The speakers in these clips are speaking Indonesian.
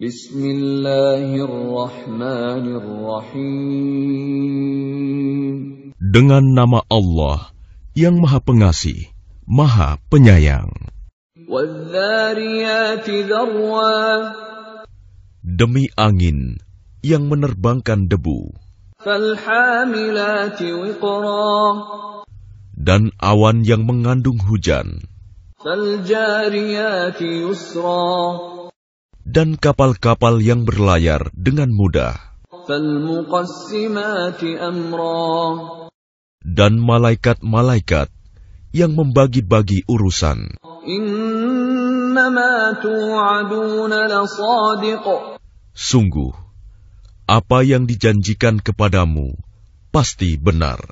Bismillahirrahmanirrahim. Dengan nama Allah yang Maha Pengasih, Maha Penyayang. Wadh-dhariyati dharwa. Demi angin yang menerbangkan debu. Falhamilati wiqra. Dan awan yang mengandung hujan. Faljariyati yusra. Dan kapal-kapal yang berlayar dengan mudah. Falmuqassimati amra. Dan malaikat-malaikat yang membagi-bagi urusan. Innama tu'aduna lasadiq. Sungguh, apa yang dijanjikan kepadamu pasti benar.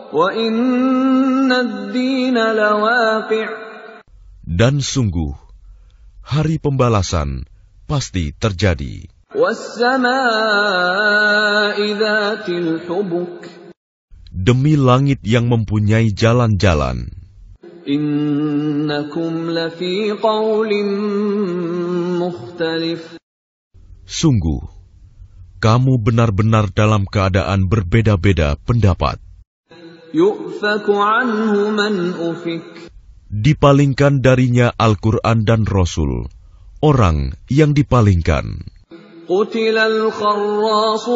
Wa inna ad-dina lawaqi'. Dan sungguh, hari pembalasan pasti terjadi. Was-samaa'i dhatil hubuk. Demi langit yang mempunyai jalan-jalan. Innakum lafi qawlin mukhtalif. Sungguh, kamu benar-benar dalam keadaan berbeda-beda pendapat. Yu'faku anhu man ufik. Dipalingkan darinya Al-Quran dan Rasul, orang yang dipalingkan. Qutilal kharrasun.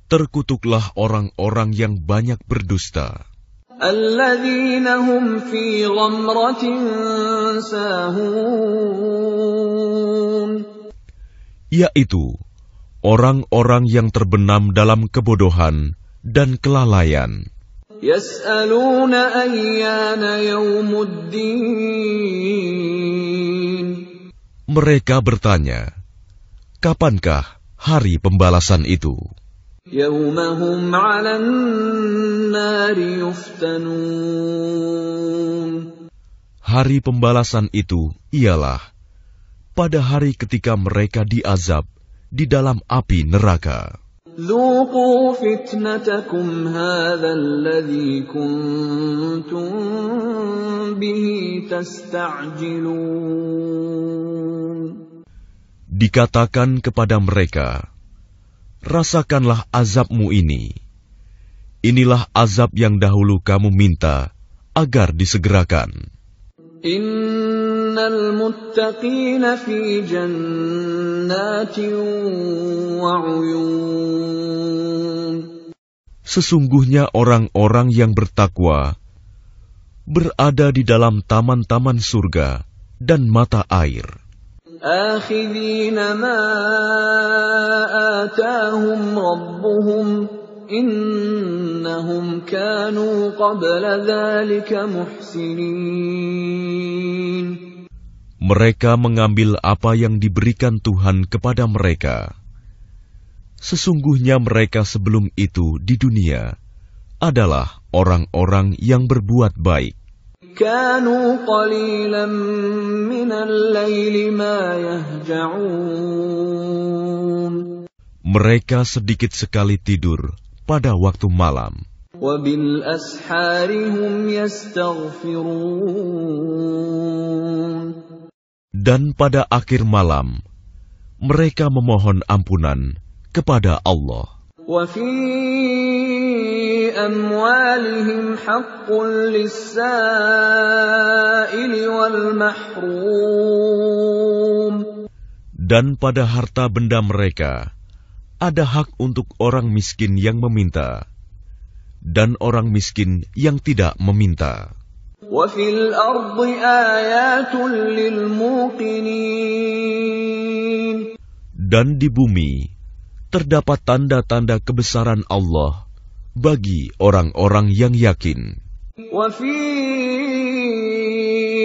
Terkutuklah orang-orang yang banyak berdusta. Alladzina hum fi ghamratin sahun. Yaitu orang-orang yang terbenam dalam kebodohan dan kelalaian. Yas'aluna ayyana yawmuddin. Mereka bertanya, kapankah hari pembalasan itu? Yawmahum 'alan nari yuftanun. Hari pembalasan itu ialah pada hari ketika mereka diazab di dalam api neraka. Dzuqu fitnatakum hadzal ladzi kuntum bihi tasta'jilun. Dikatakan kepada mereka, rasakanlah azabmu ini. Inilah azab yang dahulu kamu minta agar disegerakan. Innal muttaqina fi jannatin wa 'uyun. Sesungguhnya orang-orang yang bertakwa berada di dalam taman-taman surga dan mata air. Akhidhina ma atahum rabbuhum innahum kanu qabla dhalika muhsinin. Mereka mengambil apa yang diberikan Tuhan kepada mereka. Sesungguhnya mereka sebelum itu di dunia adalah orang-orang yang berbuat baik. Kanu qalilan minal laili ma yahja'un. Mereka sedikit sekali tidur pada waktu malam. Wa bil ashari hum yastaghfirun. Dan pada akhir malam mereka memohon ampunan kepada Allah. Wa fi amwalihim haqqun lis-sa'ili wal mahrum. Dan pada harta benda mereka ada hak untuk orang miskin yang meminta dan orang miskin yang tidak meminta. Wa fil ardi ayatun lil muqinin. Dan di bumi terdapat tanda-tanda kebesaran Allah bagi orang-orang yang yakin. Wa fi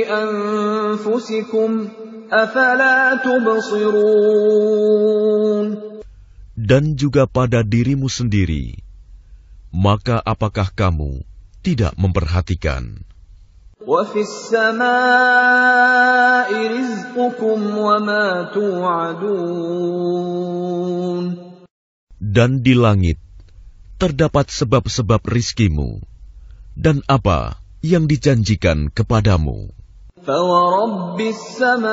anfusikum afala tubsirun. Dan juga pada dirimu sendiri, maka apakah kamu tidak memperhatikan? Wa fis samaa'i rizqukum wa ma tu'adun. Dan di langit terdapat sebab-sebab rizkimu dan apa yang dijanjikan kepadamu. فَوَرَبِّ السَّمَاءِ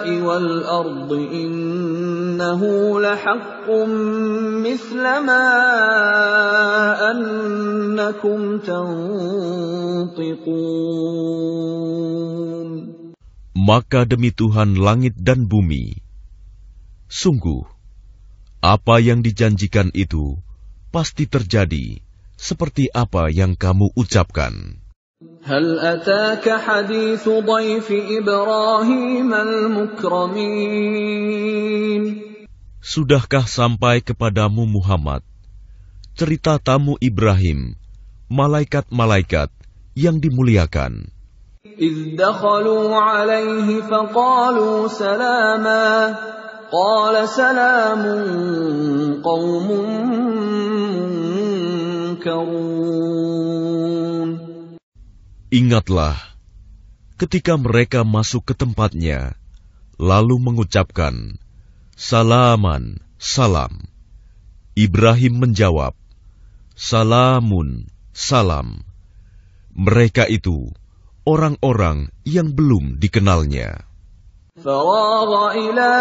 وَالْأَرْضِ إِنَّهُ لَحَقٌّ مِثْلَ مَا أَنَّكُمْ تَنطِقُونَ. Maka demi Tuhan langit dan bumi, sungguh, apa yang dijanjikan itu pasti terjadi seperti apa yang kamu ucapkan. هل أتاك حديث ضيف إبراهيم المكرمين. Sudahkah sampai kepadamu Muhammad cerita tamu Ibrahim, malaikat-malaikat yang dimuliakan? إذ دخلوا عليه فقالوا سلاما قال سلام قوم منكرون. Ingatlah ketika mereka masuk ke tempatnya, lalu mengucapkan, Salaman, salam. Ibrahim menjawab, Salamun, salam. Mereka itu orang-orang yang belum dikenalnya. فراغ إلى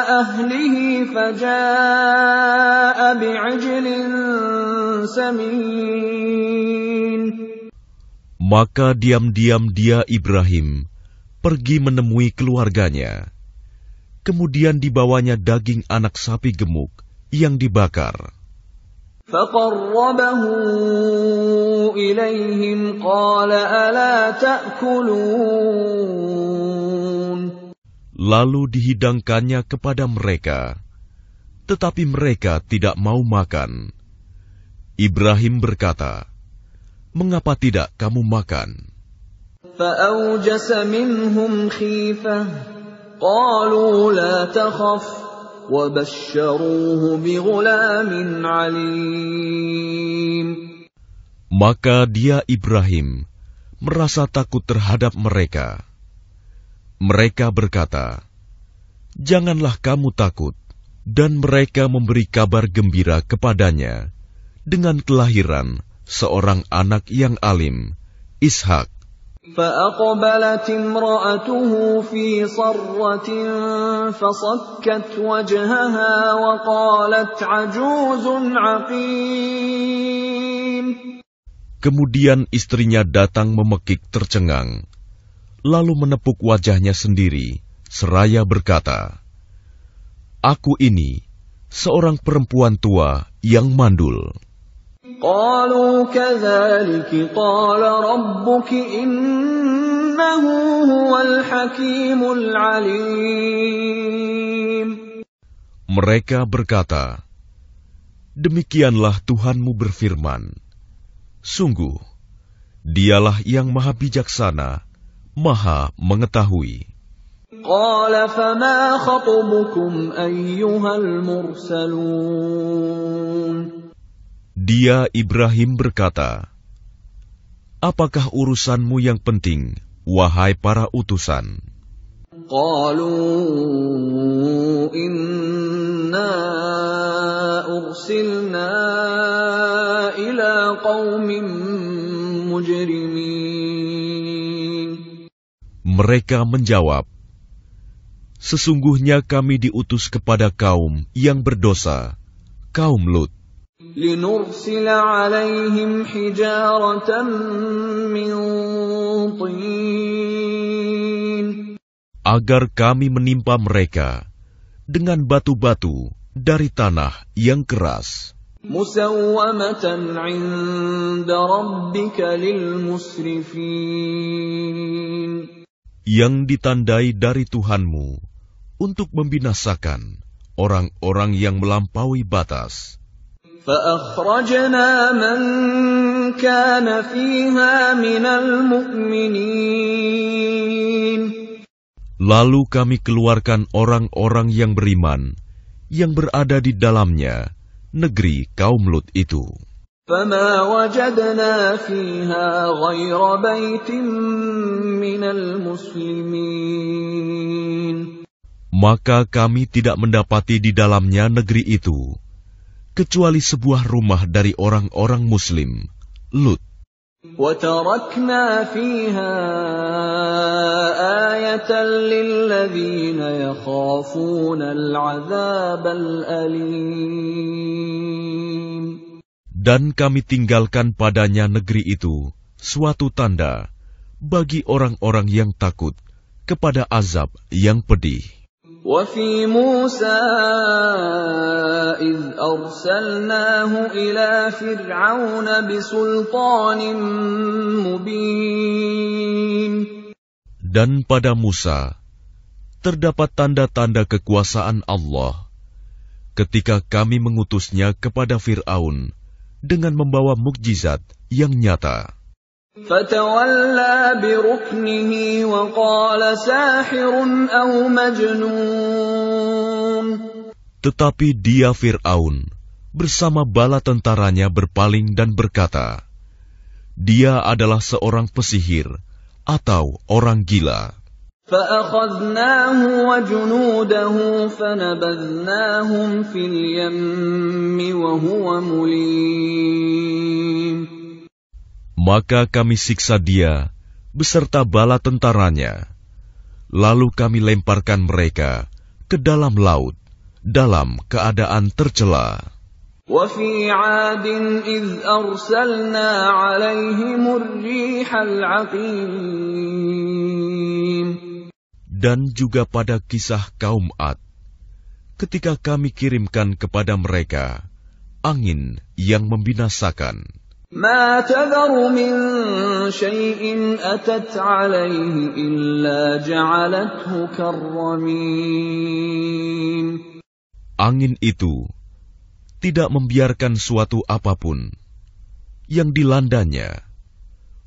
أهله فجاء بعجل سمين. Maka diam-diam dia Ibrahim pergi menemui keluarganya. Kemudian dibawanya daging anak sapi gemuk yang dibakar. فَقَرَّبَهُ إِلَيْهِمْ قَالَ أَلَا تَأْكُلُونَ. Lalu dihidangkannya kepada mereka, tetapi mereka tidak mau makan. Ibrahim berkata, Mengapa tidak kamu makan? فَأَوْجَسَ مِنْهُمْ خِيفَةً قَالُوا لَا تَخَفْ وَبَشَّرُوهُ بِغُلَامٍ عَلِيمٍ. Maka dia Ibrahim merasa takut terhadap mereka. Mereka berkata, Janganlah kamu takut, dan mereka memberi kabar gembira kepadanya dengan kelahiran seorang anak yang alim, Ishak. فَأَقْبَلَتِ امْرَأَتُهُ فِي صَرَّةٍ فَصَكَّتْ وَجْهَهَا وَقَالَتْ عَجُوزٌ عَقِيمٌ. Kemudian istrinya datang memekik tercengang, lalu menepuk wajahnya sendiri, seraya berkata, Aku ini seorang perempuan tua yang mandul. قالوا كذلك قال ربك إنه هو الحكيم العليم. Mereka berkata, Demikianlah Tuhanmu berfirman, Sungguh, Dialah yang maha bijaksana, maha mengetahui. قال فما خطبكم أيها المرسلون. Dia Ibrahim berkata, Apakah urusanmu yang penting, wahai para utusan? قالوا إنا أرسلنا إلى قوم مجرمين. Mereka menjawab, Sesungguhnya kami diutus kepada kaum yang berdosa, kaum Lut. لنرسل عليهم حجارة من طين. Agar kami menimpa mereka dengan batu-batu dari tanah yang keras. مسومة عند ربك للمسرفين. Yang ditandai dari Tuhanmu untuk membinasakan orang-orang yang melampaui batas. فأخرجنا من كان فيها من المؤمنين. Lalu kami keluarkan orang-orang yang beriman, yang berada di dalamnya, negeri kaum Lut itu. فما وجدنا فيها غير بيت من المسلمين. Maka kami tidak mendapati di dalamnya negeri itu, kecuali sebuah rumah dari orang-orang Muslim, Lut. وَتَرَكْنَا فِيهَا آيَةً لِّلَّذِينَ يَخَافُونَ الْعَذَابَ الْأَلِيمَ. Dan kami tinggalkan padanya negeri itu suatu tanda bagi orang-orang yang takut kepada azab yang pedih. وَفِي مُوسَىٰ إِذْ أَرْسَلْنَاهُ إِلَىٰ فِرْعَوْنَ بِسُلْطَانٍ مُّبِينٍ. Dan pada Musa terdapat tanda-tanda kekuasaan Allah ketika kami mengutusnya kepada Fir'aun dengan membawa mukjizat yang nyata. فَتَوَلَّىٰ بِرُكْنِهِ وَقَالَ سَاحِرٌ أَوْ مَجْنُونٌ. Tetapi dia Fir'aun bersama bala tentaranya berpaling dan berkata, dia adalah seorang pesihir atau orang gila. فَأَخَذْنَاهُ وَجُنُودَهُ فَنَبَذْنَاهُمْ فِي الْيَمِّ وَهُوَ مُلِيمٌ. Maka kami siksa dia beserta bala tentaranya, lalu kami lemparkan mereka ke dalam laut dalam keadaan tercela. وَفِي عَادٍ إِذْ أَرْسَلْنَا عَلَيْهِمُ الرِّيحَ الْعَقِيمَ. Dan juga pada kisah kaum Ad, ketika kami kirimkan kepada mereka angin yang membinasakan. مَا تَذَرُ مِن شَيْءٍ أَتَتْ عَلَيْهِ إِلَّا جَعَلَتْهُ كَالرَّمِيمِ. Angin itu tidak membiarkan suatu apapun yang dilandanya,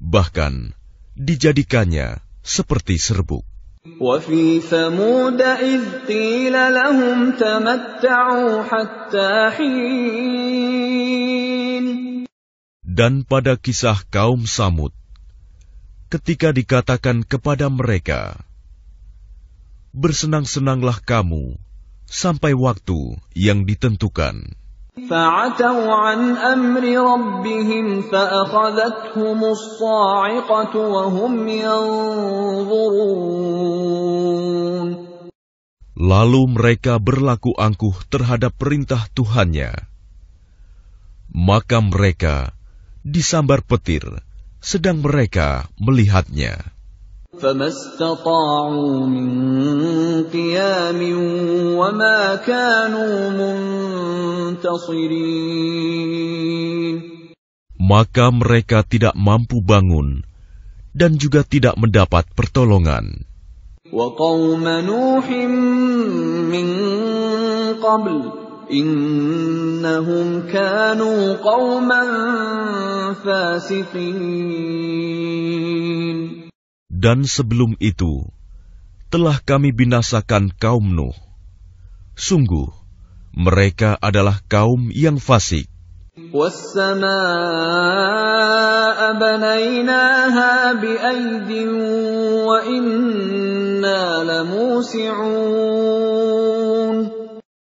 bahkan dijadikannya seperti serbuk. وَفِي ثَمُودَ إِذْ قِيلَ لَهُمْ تَمَتَّعُوا حَتَّىٰ حِينٍ. Dan pada kisah kaum Samud, ketika dikatakan kepada mereka, bersenang-senanglah kamu sampai waktu yang ditentukan. فَعَتَوْا عَنْ أَمْرِ رَبِّهِمْ فَأَخَذَتْهُمُ الصَّاعِقَةُ وَهُمْ يَنظُرُونَ. Lalu mereka berlaku angkuh terhadap perintah Tuhannya. Maka mereka disambar petir sedang mereka melihatnya. فَمَا اسْتَطَاعُوا مِنْ قِيَامٍ وَمَا كَانُوا مُنْتَصِرِينَ. Maka mereka tidak mampu bangun dan juga tidak mendapat pertolongan. وَقَوْمَ نُوحٍ مِّن قَبْلُ إِنَّهُمْ كَانُوا قَوْمًا فَاسِقِينَ. Dan sebelum itu telah kami binasakan kaum Nuh. Sungguh mereka adalah kaum yang fasik. وَالسَّمَاءَ بَنَيْنَاهَا بِأَيْدٍ وَإِنَّا لَمُوسِعُونَ.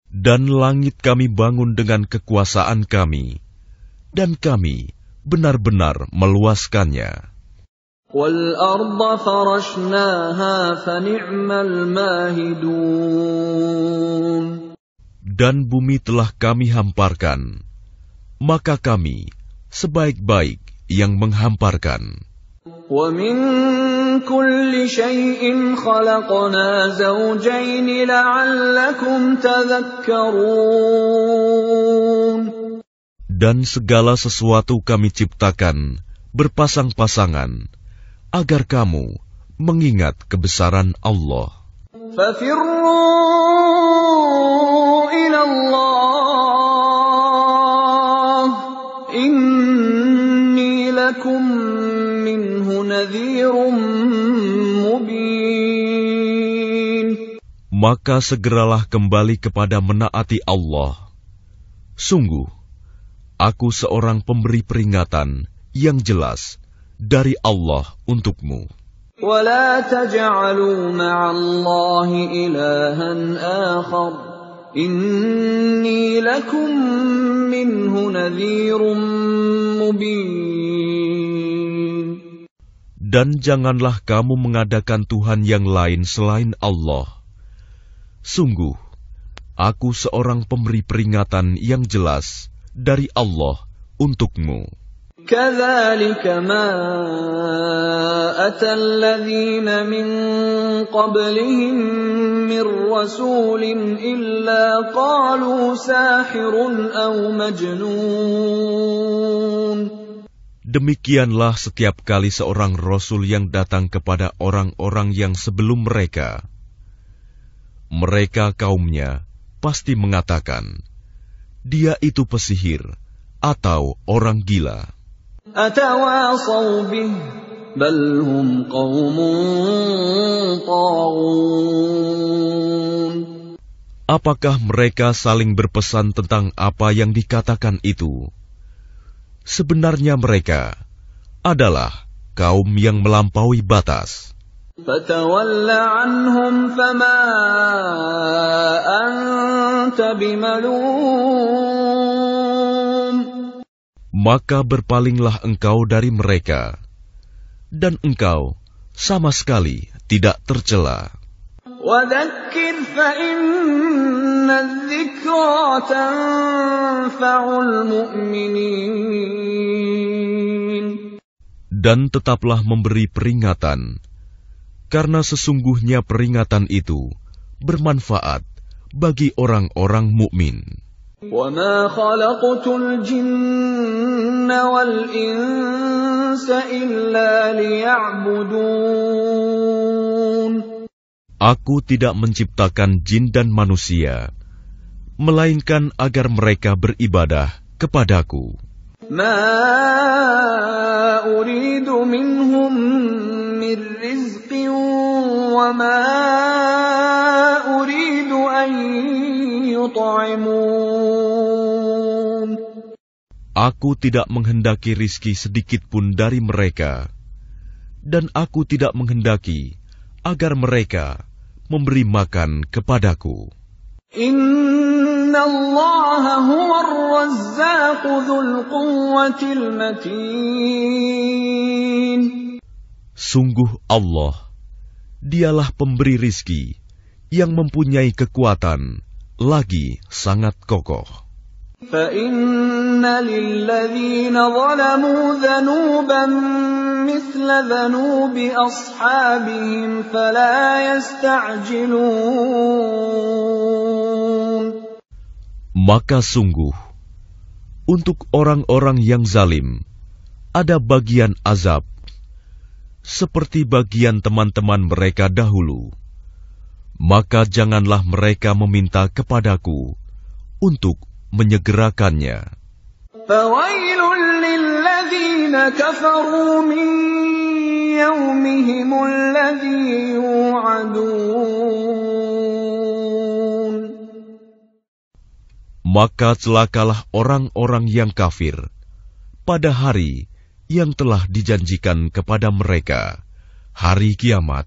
Dan langit kami bangun dengan kekuasaan kami, dan kami benar-benar meluaskannya. وَالْأَرْضَ فَرَشْنَاهَا فَنِعْمَ الْمَاهِدُونَ. Dan bumi telah kami hamparkan, maka kami sebaik-baik yang menghamparkan. وَمِن كُلِّ شَيْءٍ خَلَقْنَا زَوْجَيْنِ لَعَلَّكُمْ تَذَكَّرُونَ. Dan segala sesuatu kami ciptakan berpasang-pasangan, agar kamu mengingat kebesaran Allah. فَفِرُّوا إِلَى اللَّهِ إِنِّي لَكُمْ مِنْهُ نَذِيرٌ مُبِينٌ. Maka segeralah kembali kepada menaati Allah. Sungguh, aku seorang pemberi peringatan yang jelas dari Allah untukmu. وَلَا تَجْعَلُوا مَعَ اللَّهِ إِلَٰهًا آخَرَ إِنِّي لَكُمْ مِنْهُ نَذِيرٌ مُبِينٌ. Dan janganlah kamu mengadakan Tuhan yang lain selain Allah. Sungguh, aku seorang pemberi peringatan yang jelas dari Allah untukmu. كذلك ما أتى الذين من قبلهم من رسول إلا قالوا ساحر أو مجنون. Demikianlah setiap kali seorang rasul yang datang kepada orang-orang yang sebelum mereka. Mereka kaumnya pasti mengatakan, dia itu pesihir atau orang gila. أتواصوا به بل هم قوم طاغون. Apakah mereka saling berpesan tentang apa yang dikatakan itu? Sebenarnya mereka adalah kaum yang melampaui batas. فتول عنهم فما أنت بملوم. Maka berpalinglah engkau dari mereka, dan engkau sama sekali tidak tercela. وذكر فإن الذكرى تنفع المؤمنين. Dan tetaplah memberi peringatan, karena sesungguhnya peringatan itu bermanfaat bagi orang-orang mukmin. وما خلقت الجن والإنس إلا ليعبدون. Aku tidak menciptakan jin dan manusia, melainkan agar mereka beribadah kepadaku. ما أريد منهم من رزق وما أريد أن يطعمون. Aku tidak menghendaki rizki sedikit pun dari mereka, dan aku tidak menghendaki agar mereka memberi makan kepadaku. Inna Allah huwa ar-razzaq dzul quwwatil matin. Sungguh Allah, dialah pemberi rizki yang mempunyai kekuatan lagi sangat kokoh. فَإِنَّ لِلَّذِينَ ظَلَمُوا ذَنُوبًا مِثْلَ ذَنُوبِ أَصْحَابِهِمْ فَلَا يَسْتَعْجِلُونَ. Maka sungguh, untuk orang-orang yang zalim, ada bagian azab, seperti bagian teman-teman mereka dahulu. Maka janganlah mereka meminta kepadaku untuk menyegerakannya. فَوَيْلٌ لِّلَّذِينَ كَفَرُوا مِن يَوْمِهِمُ الَّذِي يُوعَدُونَ. Maka celakalah orang-orang yang kafir pada hari yang telah dijanjikan kepada mereka, hari kiamat.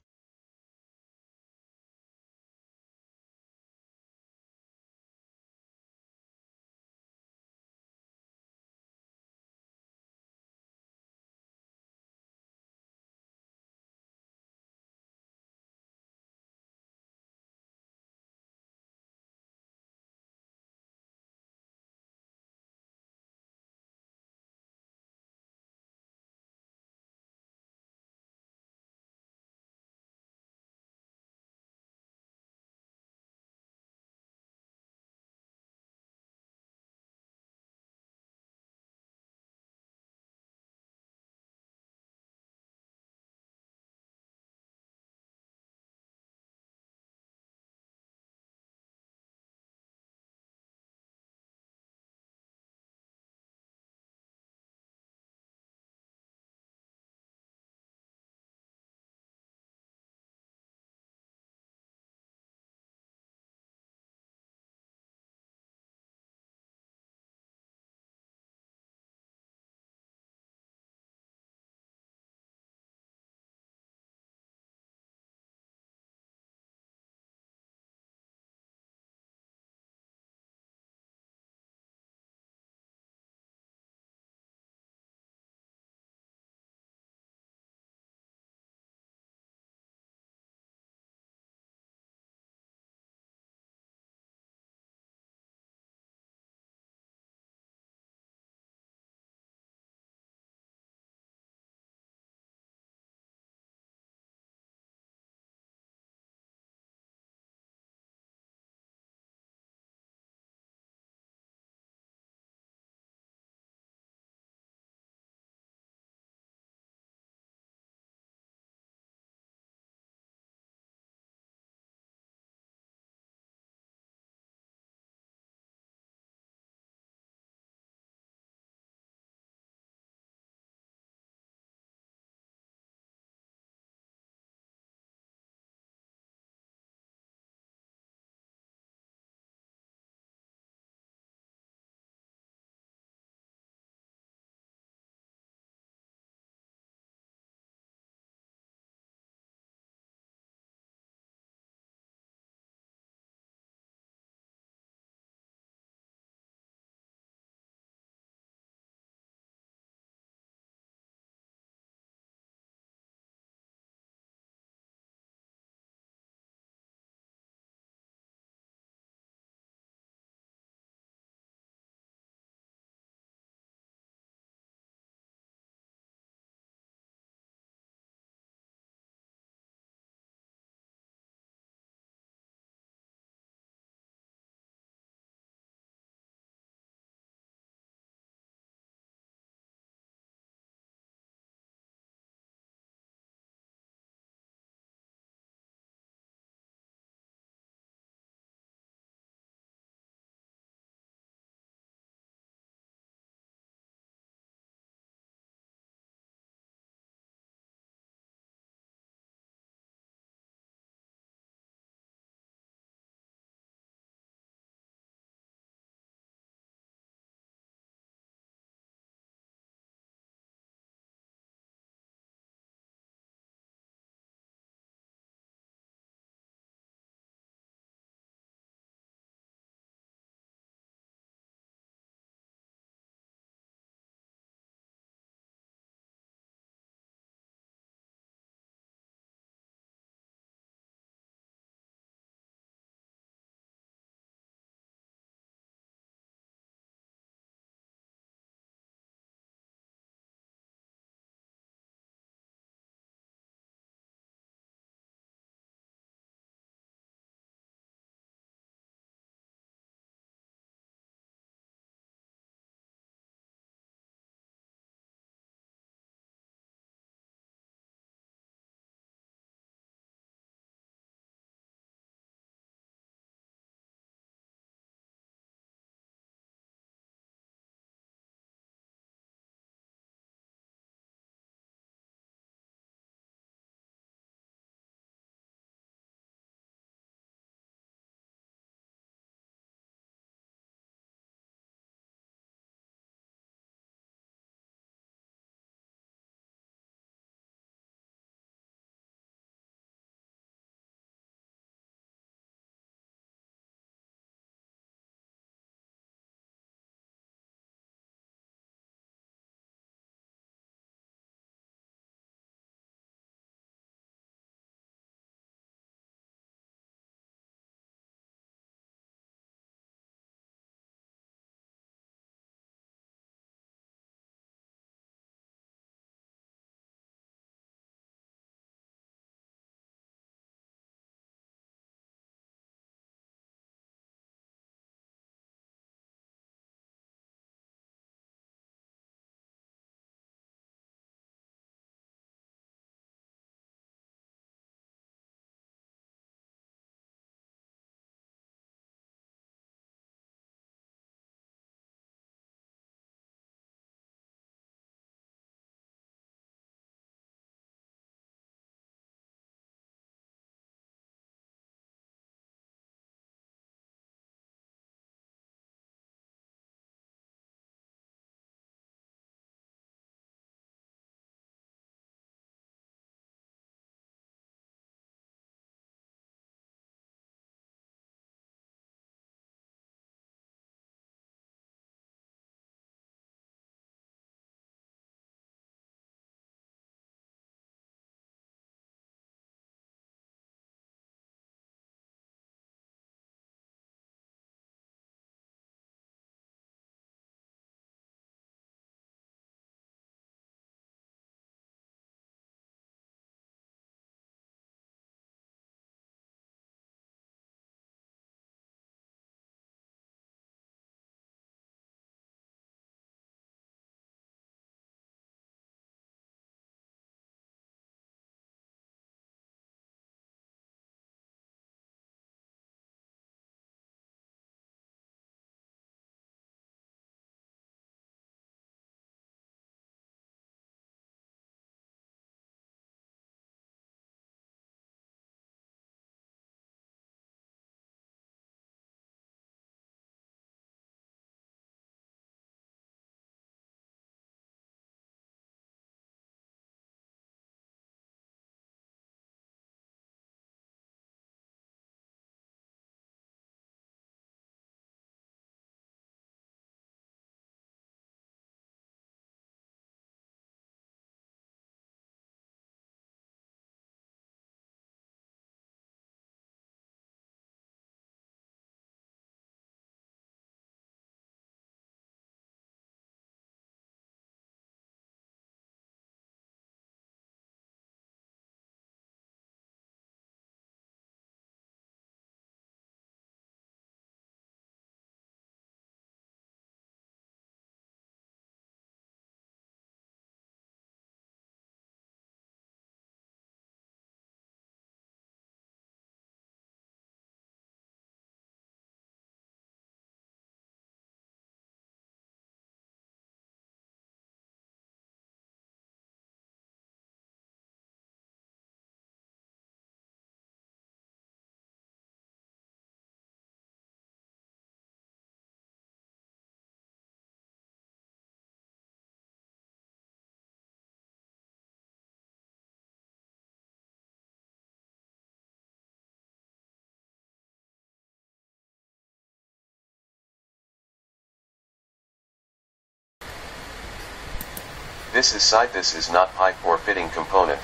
This is side. This is not pipe or fitting component.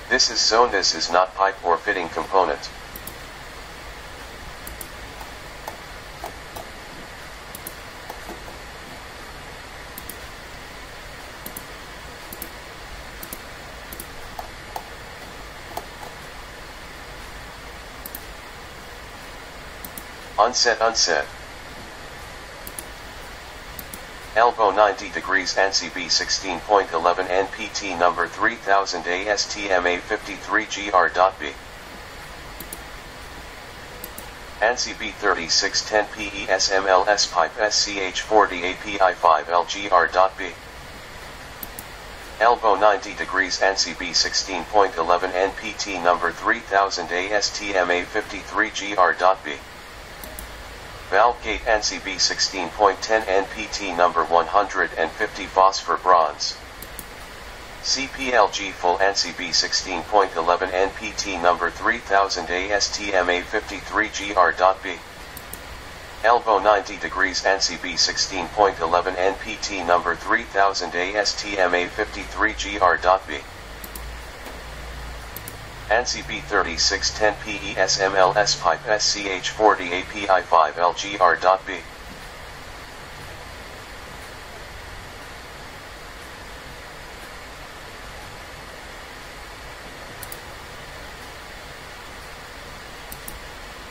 This is zone. This is not pipe or fitting component. Unset, unset. Elbow 90 degrees ANSI B 16.11 NPT number 3000 ASTMA 53GR.B. ANSI B 3610 PESMLS pipe SCH40 API 5 LGR.B. Elbow 90 degrees ANSI B 16.11 NPT number 3000 ASTMA 53GR.B. Valve gate ANSI B 16.10 NPT number 150 phosphor bronze. CPLG full ANSI B 16.11 NPT number 3000 ASTMA 53GR.B. Elbow 90 degrees ANSI B 16.11 NPT number 3000 ASTMA 53GR.B. ANSI B 3610 PESMLS pipe SCH40 API 5 LGR.B.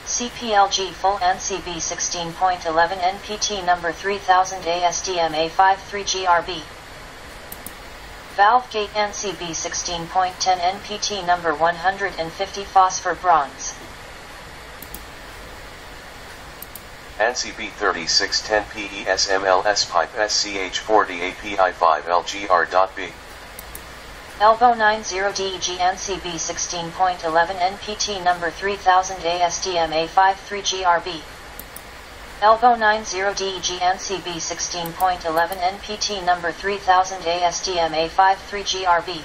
CPLG full ANSI B 16.11 NPT number 3000 ASTMA 53GRB. Valve gate ANSI B 16.10 NPT number 150 phosphor bronze. ANSI B 3610 PESMLS pipe SCH40 API 5 LGR.B. Elbow 90 DEG ANSI B 16.11 NPT number 3000 ASTMA 53GRB. Elbow 90 DEG ANSI B 16.11 NPT number 3000 ASTMA 53GRB.